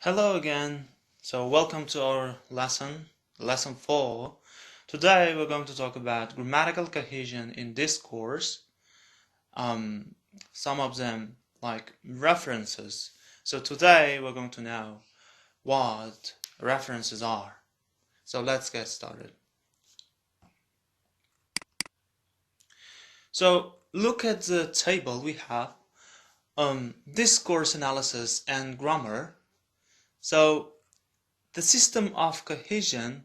Hello again. So welcome to our lesson 4. Today we're going to talk about grammatical cohesion in discourse. Some of them like references. So today we're going to know what references are. So let's get started. So look at the table we have. Discourse analysis and grammar. So the system of cohesion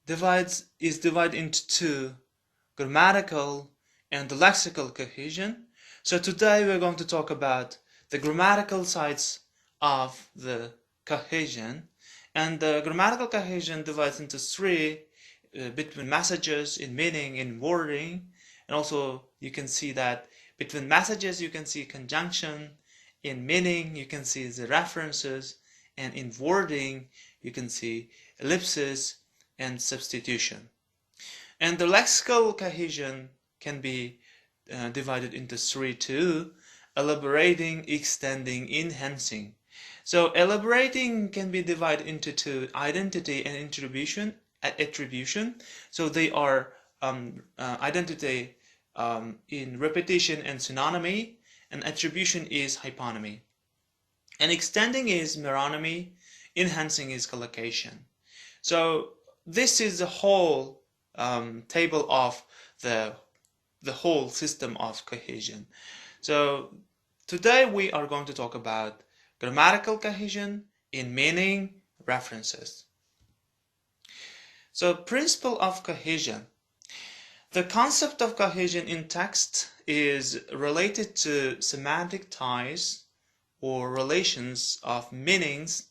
is divided into two, grammatical and the lexical cohesion. So today we're going to talk about the grammatical sides of the cohesion, and the grammatical cohesion divides into three, between messages, in meaning, in wording, and also you can see that between messages you can see conjunction, in meaning you can see the references, and in wording you can see ellipses and substitution. And the lexical cohesion can be divided into three too: elaborating, extending, enhancing. So elaborating can be divided into two: identity and attribution. So they are identity in repetition and synonymy, and attribution is hyponymy. And extending is meronymy, enhancing is collocation. So this is the whole table of the whole system of cohesion. So today we are going to talk about grammatical cohesion in meaning, references. So principle of cohesion. The concept of cohesion in text is related to semantic ties or relations of meanings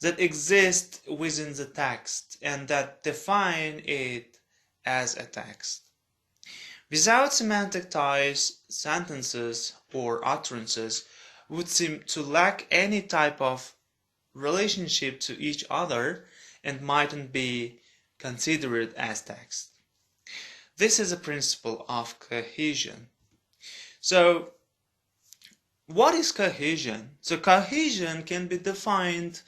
that exist within the text and that define it as a text. Without semantic ties, sentences or utterances would seem to lack any type of relationship to each other and mightn't be considered as text. This is a principle of cohesion. So what is cohesion? So cohesion can be defined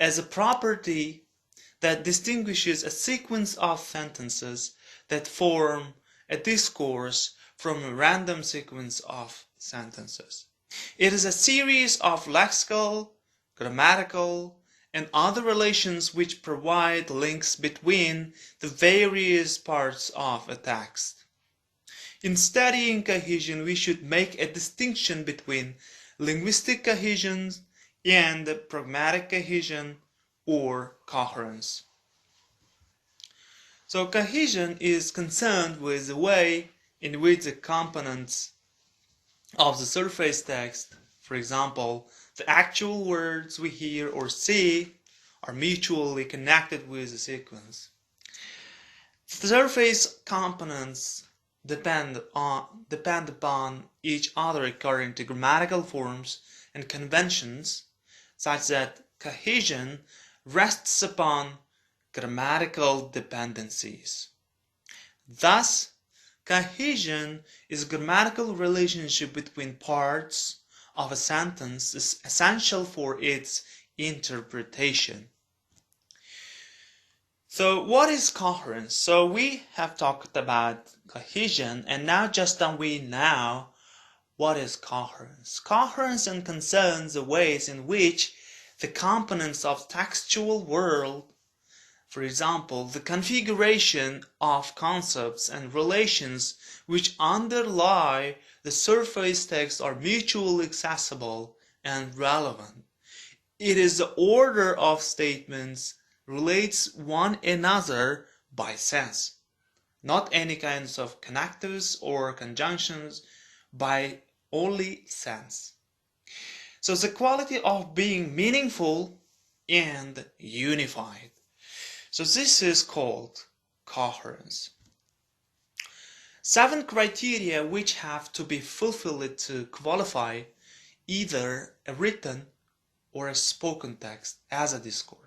as a property that distinguishes a sequence of sentences that form a discourse from a random sequence of sentences. It is a series of lexical, grammatical, and other relations which provide links between the various parts of a text. In studying cohesion, we should make a distinction between linguistic cohesion and pragmatic cohesion or coherence. So cohesion is concerned with the way in which the components of the surface text, for example, the actual words we hear or see, are mutually connected with the sequence. The surface components depend upon each other according to grammatical forms and conventions, such that cohesion rests upon grammatical dependencies. Thus, cohesion is a grammatical relationship between parts of a sentence is essential for its interpretation. So what is coherence? So we have talked about cohesion, and now just that we know what is coherence. Coherence concerns the ways in which the components of textual world, for example, the configuration of concepts and relations which underlie the surface text, are mutually accessible and relevant. It is the order of statements relates one another by sense, not any kinds of connectives or conjunctions, by only sense. So the quality of being meaningful and unified. So this is called coherence. 7 criteria which have to be fulfilled to qualify either a written or a spoken text as a discourse.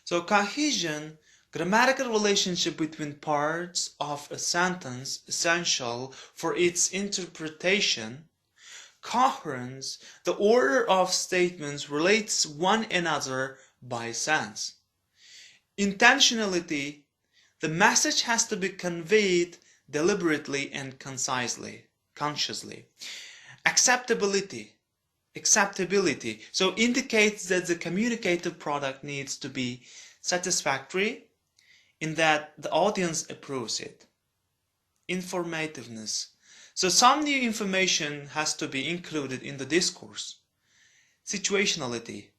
So cohesion, grammatical relationship between parts of a sentence essential for its interpretation. Coherence, the order of statements relates one another by sense. Intentionality, the message has to be conveyed deliberately and concisely, consciously. Acceptability, so indicates that the communicative product needs to be satisfactory in that the audience approves it. Informativeness, so some new information has to be included in the discourse. Situationality,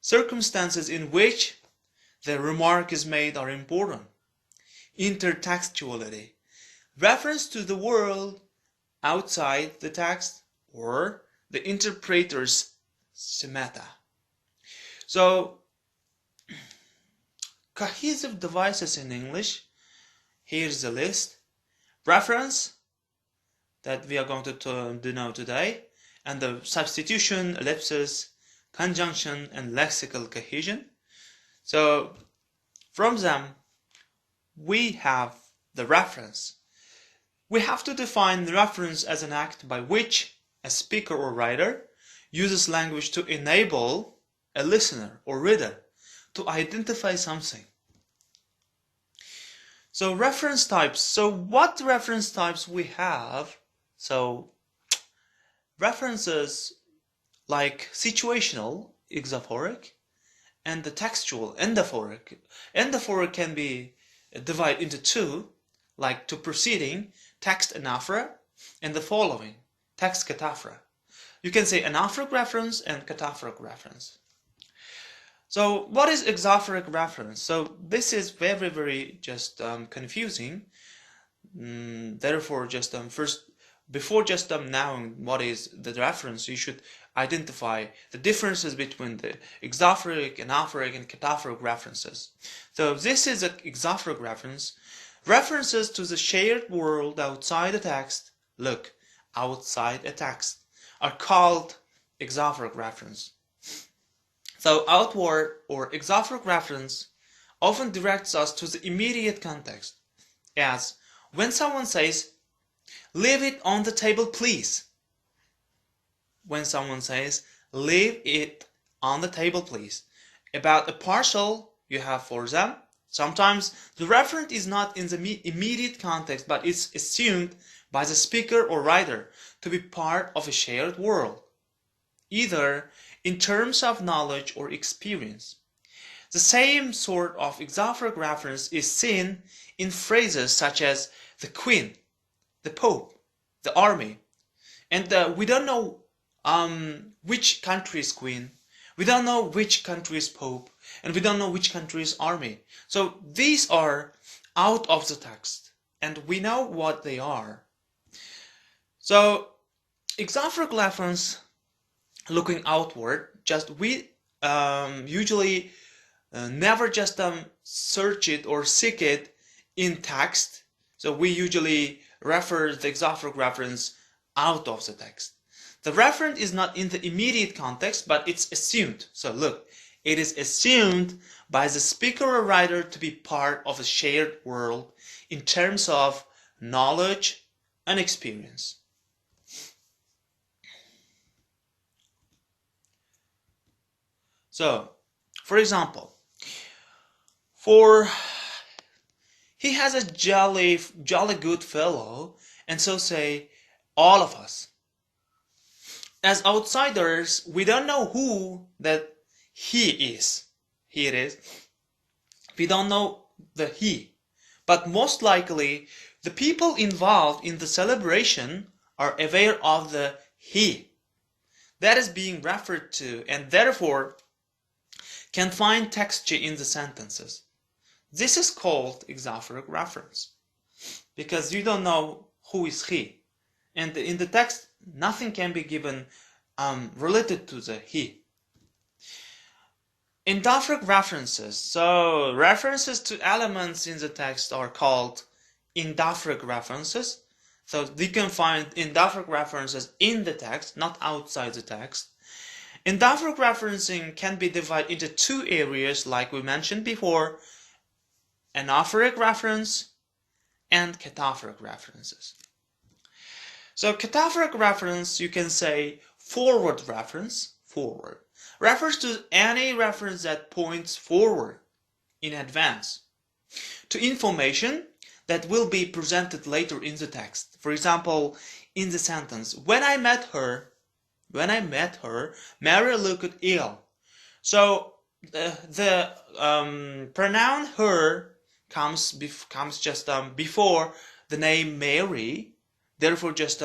circumstances in which the remark is made are important. Intertextuality, reference to the world outside the text or the interpreter's schemata. So, cohesive devices in English, here's the list. Reference, that we are going to do now today, and the substitution, ellipsis, conjunction, and lexical cohesion. So, from them, we have the reference. We have to define the reference as an act by which a speaker or writer uses language to enable a listener or reader to identify something. So reference types. So what reference types we have? So references like situational, exophoric, and the textual, endophoric. Endophoric can be divided into two, like to preceding, text anaphora, and the following, text cataphora. You can say Anaphoric reference and Cataphoric reference. So what is Exophoric reference? So this is very just confusing. Therefore, just before knowing what is the reference, you should identify the differences between the Exophoric, Anaphoric, and Cataphoric references. So this is an Exophoric reference. References to the shared world outside the text, look, outside a text, are called Exophoric reference. So outward or Exophoric reference often directs us to the immediate context, as when someone says, "Leave it on the table, please." When someone says, "Leave it on the table, please," about a parcel you have for them, sometimes the referent is not in the immediate context, but it's assumed by the speaker or writer to be part of a shared world, either in terms of knowledge or experience. The same sort of Exophoric reference is seen in phrases such as the Queen, the Pope, the Army, and we don't know which country is Queen, we don't know which country is Pope, and we don't know which country is Army. So these are out of the text, and we know what they are. So Exophoric reference, looking outward, just we usually never just search it or seek it in text. So we usually refer the Exophoric reference out of the text. The referent is not in the immediate context, but it's assumed. So look, it is assumed by the speaker or writer to be part of a shared world in terms of knowledge and experience. So, for example, he has a jolly good fellow, and so say all of us. As outsiders, we don't know who that he is. Here it is. We don't know the he, but most likely the people involved in the celebration are aware of the he that is being referred to, and therefore can find texture in the sentences. This is called Exophoric reference, because you don't know who is he, and in the text nothing can be given related to the he. Anaphoric references, so references to elements in the text are called anaphoric references. So you can find anaphoric references in the text, not outside the text. Anaphoric referencing can be divided into two areas, like we mentioned before: Anaphoric reference and Cataphoric references. So cataphoric reference, you can say forward reference, forward, refers to any reference that points forward in advance to information that will be presented later in the text. For example, in the sentence, when I met her, Mary looked ill. So the pronoun her comes just before the name Mary. Therefore, just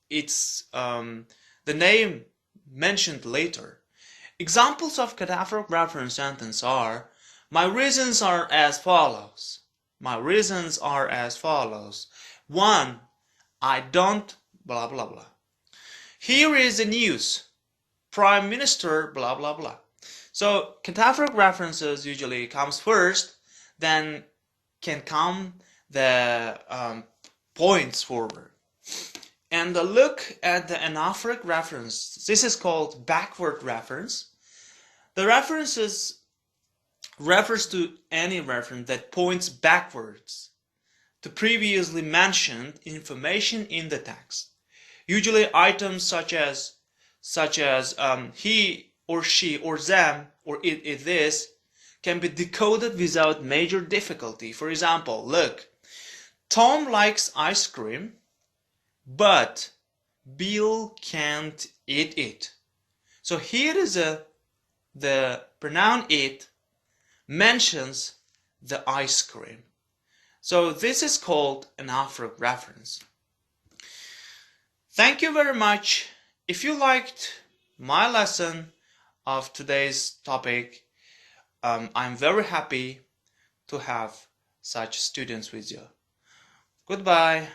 it's the name mentioned later. Examples of cataphoric reference sentence are: my reasons are as follows. My reasons are as follows. 1. I don't blah blah blah. Here is the news. Prime Minister blah blah blah. So cataphoric references usually comes first, then can come the points forward. And look at the Anaphoric reference. This is called backward reference. The references refers to any reference that points backwards to previously mentioned information in the text. Usually items such as he or she or them or it this can be decoded without major difficulty. For example, look, Tom likes ice cream, but Bill can't eat it. So here is the pronoun it mentions the ice cream. So this is called an Anaphoric reference. Thank you very much. If you liked my lesson of today's topic, I'm very happy to have such students with you. Goodbye.